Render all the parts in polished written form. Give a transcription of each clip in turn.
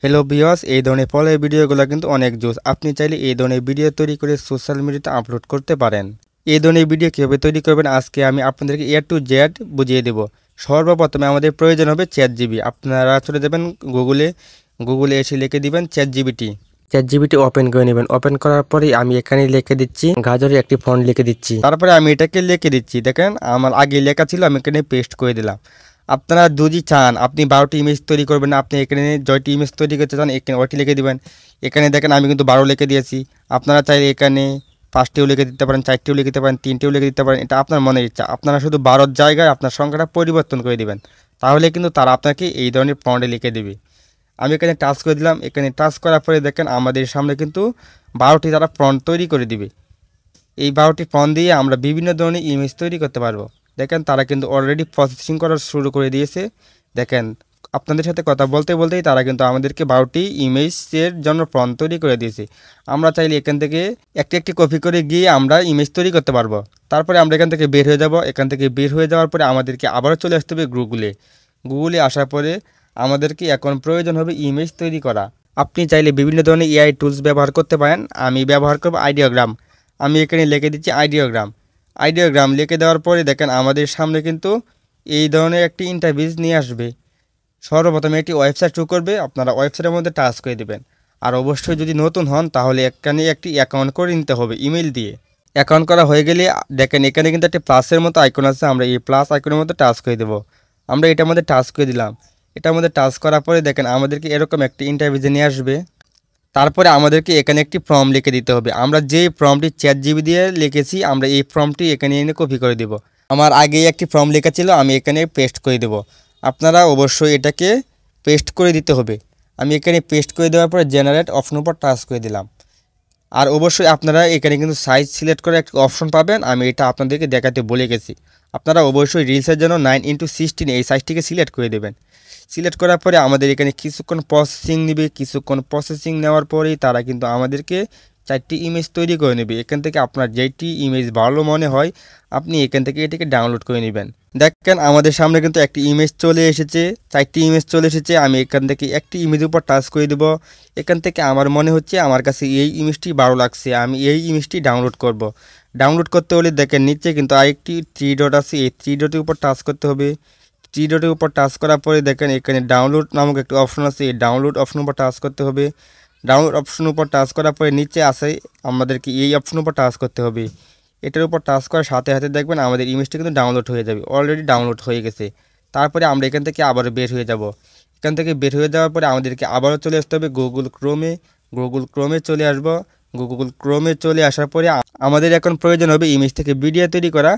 Hello viewers, এই ধরনের পলের ভিডিওগুলো কিন্তু অনেক জোস। আপনি চাইলে এই ধরনের ভিডিও তৈরি করে সোশ্যাল মিডিয়াতে আপলোড করতে পারেন। এই ধরনের ভিডিও কীভাবে তৈরি করবেন আজকে আমি আপনাদেরকে A to Z বুঝিয়ে দেব। সর্বপ্রথমে আমাদের প্রয়োজন হবে চ্যাটজিপিটি। আপনারা চলে যাবেন গুগলে এসে লিখে দিবেন চ্যাটজিপিটি ওপেন করে নেবেন। ওপেন করার পরে আমি এখানে লিখে দিচ্ছি গাজরের একটি ফন্ট লিখে দিচ্ছি। তারপরে আমি এটাকে লিখে দিচ্ছি। দেখেন আমার আগে লেখা ছিল, আমি এখানে পেস্ট করে দিলাম। আপনারা যদি চান আপনি 12টি ইমেজ তৈরি করবেন না, আপনি এখানে জয়টি ইমেজ তৈরি করতে চান এখানে ওইটি লিখে দিবেন। এখানে দেখেন আমি কিন্তু 12 লিখে দিয়েছি। আপনারা চাইলে এখানে 5টিও লিখে দিতে পারেন, 4টিও লিখে দিতে পারেন, 3টিও লিখে দিতে পারেন। এটা আপনার মনের ইচ্ছা। আপনারা শুধু 12র জায়গায় আপনার সংখ্যাটা পরিবর্তন করে দিবেন, তাহলে কিন্তু তারা আপনাকে এই ধরনের ফন্টে লিখে দেবে। আমি এখানে টাচ করে দিলাম। এখানে টাচ করার পরে দেখেন আমাদের সামনে কিন্তু 12টি তারা ফন্ট তৈরি করে দিবে। এই 12টি ফন্ট দিয়ে আমরা বিভিন্ন ধরনের ইমেজ তৈরি করতে পারবো। দেখেন তারা কিন্তু অলরেডি প্রসেসিং করা শুরু করে দিয়েছে। দেখেন আপনাদের সাথে কথা বলতে বলতেই তারা কিন্তু আমাদেরকে 12টি ইমেজের জন্য ফন্ট তৈরি করে দিয়েছে। আমরা চাইলে এখান থেকে একটি একটি কপি করে গিয়ে আমরা ইমেজ তৈরি করতে পারবো। তারপরে আমরা এখান থেকে বের হয়ে যাব। এখান থেকে বের হয়ে যাওয়ার পরে আমাদেরকে আবারও চলে আসতে হবে গুগলে আসার পরে আমাদেরকে এখন প্রয়োজন হবে ইমেজ তৈরি করা। আপনি চাইলে বিভিন্ন ধরনের AI টুলস ব্যবহার করতে পারেন। আমি ব্যবহার করব আইডিওগ্রাম। আমি এখানে লিখে দিচ্ছি আইডিওগ্রাম লিখে দেওয়ার পরে দেখেন আমাদের সামনে কিন্তু এই ধরনের একটি ইন্টারফেস নিয়ে আসবে। সর্বপ্রথমে একটি ওয়েবসাইট শুরু করবে, আপনারা ওয়েবসাইটের মধ্যে টাচ করে দেবেন। আর অবশ্যই যদি নতুন হন তাহলে এখানে একটি অ্যাকাউন্ট করে নিতে হবে ইমেল দিয়ে। অ্যাকাউন্ট করা হয়ে গেলে দেখেন এখানে কিন্তু একটি প্লাসের মতো আইকন আছে, আমরা এই প্লাস আইকনের মধ্যে টাচ করে দেবো। আমরা এটার মধ্যে টাচ করে দিলাম। এটার মধ্যে টাচ করার পরে দেখেন আমাদেরকে এরকম একটি ইন্টারফেসে নিয়ে আসবে। তারপরে আমাদেরকে এখানে একটি ফর্ম লিখে দিতে হবে। আমরা যেই ফর্মটি চ্যাটজিপিটি দিয়ে লিখেছি আমরা এই ফর্মটি এখানে এনে কপি করে দেব। আমার আগেই একটি ফর্ম লেখা ছিল, আমি এখানে পেস্ট করে দেব। আপনারা অবশ্যই এটাকে পেস্ট করে দিতে হবে। আমি এখানে পেস্ট করে দেওয়ার পরে জেনারেট অপশন উপর টাচ করে দিলাম। আর অবশ্যই আপনারা এখানে কিন্তু সাইজ সিলেক্ট করে একটা অপশন পাবেন, আমি এটা আপনাদেরকে দেখাতে বলে গেছি। আপনারা অবশ্যই রিলসের জন্য 9:16 এই সাইজটিকে সিলেক্ট করে দেবেন। সিলেক্ট করার পরে আমাদের এখানে কিছুক্ষণ প্রসেসিং নেবে। কিছুক্ষণ প্রসেসিং নেওয়ার পরেই তারা কিন্তু আমাদেরকে 4টি ইমেজ তৈরি করে নেবে। এখান থেকে আপনার যেটি ইমেজ ভালো মনে হয় আপনি এখান থেকে এটিকে ডাউনলোড করে নেবেন। দেখেন আমাদের সামনে কিন্তু একটি ইমেজ চলে এসেছে, 4টি ইমেজ চলে এসেছে। আমি এখান থেকে একটি ইমেজের উপর টাচ করে দেব। এখান থেকে আমার মনে হচ্ছে আমার কাছে এই ইমেজটি ভালো লাগছে, আমি এই ইমেজটি ডাউনলোড করব। ডাউনলোড করতে হলে দেখেন নিচে কিন্তু আরেকটি 3 ডট আছে, এই 3 ডটের উপর টাচ করতে হবে। 3 ডটের উপর টাচ করার পরে দেখেন এখানে ডাউনলোড নামক একটি অপশন আছে, এই ডাউনলোড অপশন উপর টাচ করতে হবে। ডাউনলোড অপশন উপর টাচ করার পরে নিচে আসে আমাদেরকে এই অপশন উপর টাচ করতে হবে। এটার উপর টাচ করার সাথে সাথে দেখবেন আমাদের ইমেজটা কিন্তু ডাউনলোড হয়ে যাবে। অলরেডি ডাউনলোড হয়ে গেছে। তারপরে আমরা এখান থেকে আবার বের হয়ে যাব। এখান থেকে বের হয়ে যাওয়ার পরে আমাদেরকে আবারও চলে আসতে হবে গুগল ক্রোমে চলে আসবো। গুগল ক্রোমে চলে আসার পরে আমাদের এখন প্রয়োজন হবে ইমেজ থেকে ভিডিও তৈরি করা।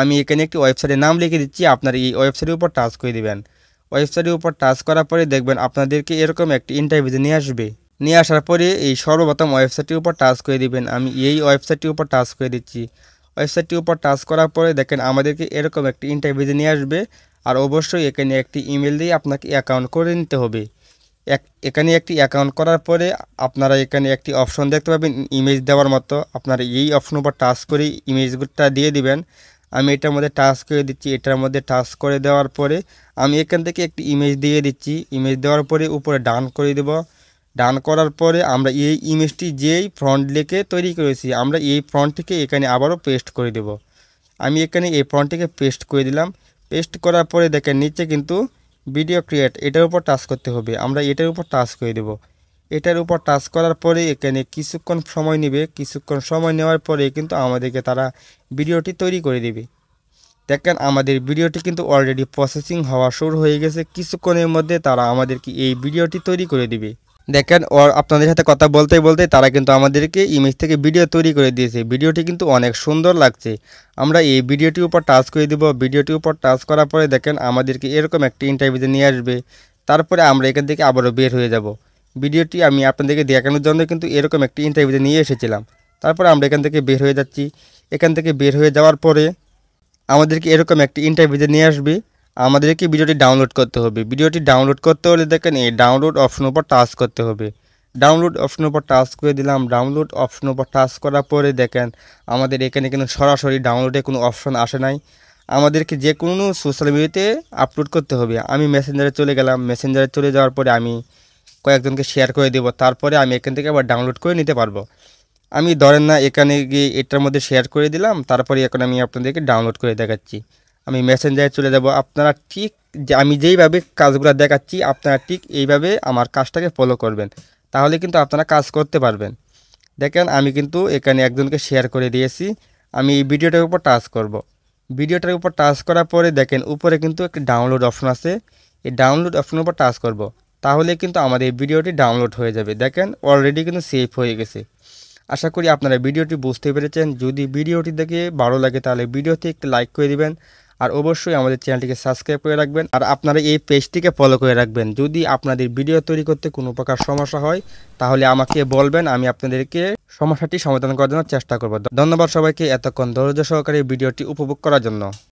আমি এখানে একটি ওয়েবসাইটের নাম লিখে দিচ্ছি, আপনার এই ওয়েবসাইটের উপর টাচ করে দিবেন। ওয়েবসাইটের উপর টাচ করার পরে দেখবেন আপনাদেরকে এরকম একটি ইন্টারভিউ নিয়ে আসবে। নিয়ে আসার পরে এই সর্বপ্রথম ওয়েবসাইটটির উপর টাচ করে দিবেন। আমি এই ওয়েবসাইটটির উপর টাচ করে দিচ্ছি। ওয়েবসাইটটির উপর টাচ করার পরে দেখেন আমাদেরকে এরকম একটি ইন্টারভিউ নিয়ে আসবে। আর অবশ্যই এখানে একটি ইমেল দিয়ে আপনাকে অ্যাকাউন্ট করে নিতে হবে। এখানে একটি অ্যাকাউন্ট করার পরে আপনারা এখানে একটি অপশন দেখতে পাবেন ইমেজ দেওয়ার মতো। আপনারা এই অপশন উপর টাচ করে ইমেজটা দিয়ে দিবেন। আমি এটার মধ্যে টাচ করে দিচ্ছি। এটার মধ্যে টাচ করে দেওয়ার পরে আমি এখান থেকে একটি ইমেজ দিয়ে দিচ্ছি। ইমেজ দেওয়ার পরে উপরে ডান করে দেব। ডান করার পরে আমরা এই ইমেজটি যেই ফ্রন্ট লিখে তৈরি করেছি আমরা এই ফ্রন্টটিকে এখানে আবারও পেস্ট করে দেব। আমি এখানে এই ফ্রন্টটিকে পেস্ট করে দিলাম। পেস্ট করার পরে দেখেন নিচে কিন্তু ভিডিও ক্রিয়েট এটার উপর টাচ করতে হবে। আমরা এটার উপর টাচ করে দেব। এটার উপর টাচ করার পরে এখানে কিছুক্ষণ সময় নেবে। কিছুক্ষণ সময় নেওয়ার পরে কিন্তু আমাদেরকে তারা ভিডিওটি তৈরি করে দেবে। দেখেন আমাদের ভিডিওটি কিন্তু অলরেডি প্রসেসিং হওয়া শুরু হয়ে গেছে। কিছুক্ষণের মধ্যে তারা আমাদেরকে এই ভিডিওটি তৈরি করে দিবে। দেখেন আপনাদের সাথে কথা বলতে বলতে তারা কিন্তু আমাদেরকে ইমেজ থেকে ভিডিও তৈরি করে দিয়েছে। ভিডিওটি কিন্তু অনেক সুন্দর লাগছে। আমরা এই ভিডিওটির উপর টাচ করে দেব। ভিডিওটির উপর টাচ করার পরে দেখেন আমাদেরকে এরকম একটি ইন্টারভিউতে নিয়ে আসবে। তারপরে আমরা এখান থেকে আবারও বের হয়ে যাব। ভিডিওটি আমি আপনাদেরকে দেখানোর জন্য কিন্তু এরকম একটি ইন্টারভিউতে নিয়ে এসেছিলাম। তারপরে আমরা এখান থেকে বের হয়ে যাচ্ছি। এখান থেকে বের হয়ে যাওয়ার পরে আমাদেরকে এরকম একটি ইন্টারভিউতে নিয়ে আসবে। আমাদেরকে ভিডিওটি ডাউনলোড করতে হবে। ভিডিওটি ডাউনলোড করতে হলে দেখেন এই ডাউনলোড অপশন উপর টাচ করতে হবে। ডাউনলোড অপশন উপর টাচ করে দিলাম। ডাউনলোড অপশন উপর টাচ করার পরে দেখেন আমাদের এখানে কিন্তু সরাসরি ডাউনলোডে কোনো অপশন আসে নাই। আমাদেরকে যে কোনো সোশ্যাল মিডিয়াতে আপলোড করতে হবে। আমি মেসেঞ্জারে চলে গেলাম। মেসেঞ্জারে চলে যাওয়ার পরে আমি কয়েকজনকে শেয়ার করে দেবো, তারপরে আমি এখান থেকে আবার ডাউনলোড করে নিতে পারবো। আমি ধরেন না এখানে গিয়ে এটার মধ্যে শেয়ার করে দিলাম, তারপরে এখন আমি আপনাদেরকে ডাউনলোড করে দেখাচ্ছি। আমি মেসেঞ্জারে চলে যাব। আপনারা ঠিক যে আমি যেইভাবে কাজগুলো দেখাচ্ছি আপনারা ঠিক এইভাবে আমার কাজটাকে ফলো করবেন, তাহলে কিন্তু আপনারা কাজ করতে পারবেন। দেখেন আমি কিন্তু এখানে একজনকে শেয়ার করে দিয়েছি। আমি এই ভিডিওটার উপর টাচ করব। ভিডিওটার উপর টাচ করার পরে দেখেন উপরে কিন্তু একটা ডাউনলোড অপশন আছে। এই ডাউনলোড অপশনের উপর টাচ করব, তাহলে কিন্তু আমাদের এই ভিডিওটি ডাউনলোড হয়ে যাবে। দেখেন অলরেডি কিন্তু সেভ হয়ে গেছে। আশা করি আপনারা ভিডিওটি বুঝতে পেরেছেন। যদি ভিডিওটি দেখে ভালো লাগে তাহলে ভিডিওতে একটি লাইক করে দিবেন, আর অবশ্যই আমাদের চ্যানেলটিকে সাবস্ক্রাইব করে রাখবেন, আর আপনারা এই পেজটিকে ফলো করে রাখবেন। যদি আপনাদের ভিডিও তৈরি করতে কোনো প্রকার সমস্যা হয় তাহলে আমাকে বলবেন, আমি আপনাদেরকে সমস্যাটি সমাধান করার জন্য চেষ্টা করব। ধন্যবাদ সবাইকে এতক্ষণ ধৈর্য সহকারে ভিডিওটি উপভোগ করার জন্য।